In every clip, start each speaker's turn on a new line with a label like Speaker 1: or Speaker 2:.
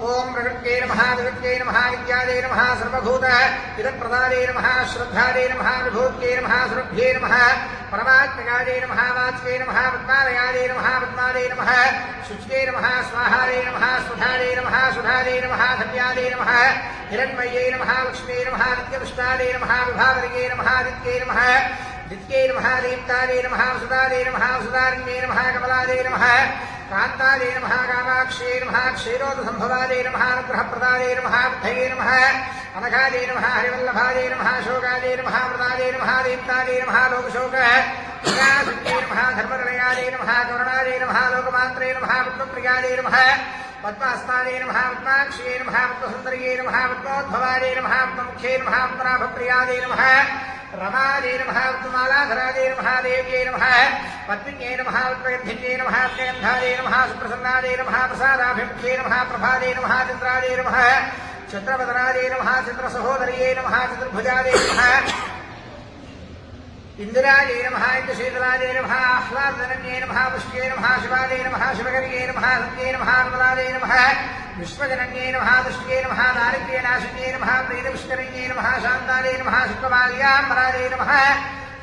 Speaker 1: ओम प्रकृत्यै नमः विकृत्यै नमः विद्यायै नमः सर्वभूत इदप्रदायै नमः श्रद्धायै नमः विभूत्यै नमः सुरभ्यै नमः परमात्मकायै नमः वाच्यै नमः पद्मालयायै नमः पद्मायै नमः शुच्यै नमः स्वाहायै नमः स्वधायै नमः सुधायै नमः धन्यायै नमः हिरण्मयै नमः लक्ष्म्यै नमः नित्यपुष्टायै नमः विभावर्यै नमः आदित्यै नमः दित्यै नमः दीप्तायै नमः सुदायै नमः सुदारण्यै नमः कमलायै नमः कान्तायै नमः कामाक्ष्यै नमः क्षीरोदसम्भवायै नमः अनुग्रहप्रदायै नमः बुद्धये नमः अनघायै नमः हरिवल्लभायै नमः शोकायै नमः मृदायै नमः दीप्तायै नमः लोकशोकविनाशन्यै नमः धर्मनिलयायै नमः करुणायै नमः लोकमात्रे नमः पद्मप्रियायै नमः पद्मास्तायै नमः पद्माक्ष्यै नमः पद्मसुन्दर्यै नमः पद्मोद्भवायै नमः पद्ममुख्यै नमः पद्मनाभप्रियायै नमः रमायै नमः पद्ममालाधरायै नमः देव्यै नमः पद्मिन्यै नमः पद्मगन्धिन्यै नमः पद्मगन्धायै नमः सुप्रसन्नायै नमः प्रसादाभिमुख्यै नमः प्रभायै नमः चन्द्रायै नमः चन्द्रवदनायै नमः चन्द्रसहोदर्यै नमः चतुर्भुजायै नमः इंदिरायै नमः इंद्रशीतलायै नमः आह्लादनन्यै नमः पुष्ट्यै नमः शिवायै नमः शिवकर्यै नमः सत्यै नमः निर्मलायै नमः विश्वजनन्यै नमः दुष्ट्यै नमः दारिद्र्यनाशिन्यै नमः प्रीतपुष्करिण्यै नमः शान्तायै नमः शुक्लमाल्याम्बरायै नमः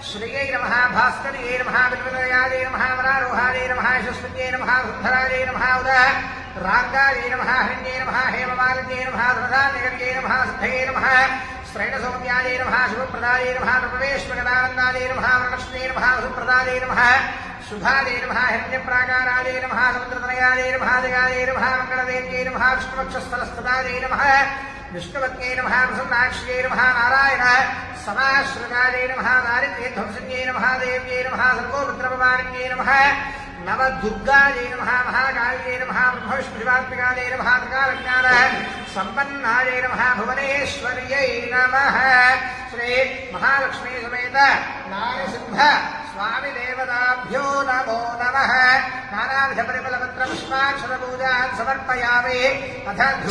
Speaker 1: श्रियै नमः भास्कर्यै नमः बिल्वलयायै नमः वरारोहायै नमः यशस्विन्यै नमः सुन्दरायै नमः रागायै नमः हरिण्यै नमः हेममालिन्यै नमः धनधान्यकर्यै नमः सिद्धये नमः श्रैणसौम्यायै नमः शुभप्रदायै नमः प्रवेश्वगदानन्दायै नमः वरलक्ष्म्यै नमः वसुप्रदायै नमः शुभायै नमः हिरण्यप्राकारायै नमः समुद्रतनयायै नमः जयायै नमः मङ्गलदेव्यै नमः विष्णुवक्षस्थलस्तदायै नमः विष्णुवत्यै नमः प्रसन्नाक्ष्यै नमः नारायण समाश्रितायै नमः दारिद्र्यध्वंसिन्यै नमः देव्यै नमः सर्वोपद्रववारिण्यै नमः नवदुर्गायै नमः महाकाल्यै नमः ब्रह्मविष्णुशिवात्मिकायै नमः त्रिकालज्ञान सम्पन्नायै नमः भुवनेश्वर्यै नमः श्री महालक्ष्मी समेत नारसिंह स्वामी देवताभ्यो नमो नमः नानाविध परिमलपत्र पुष्पाक्षरपूजान् समर्पयामि अथ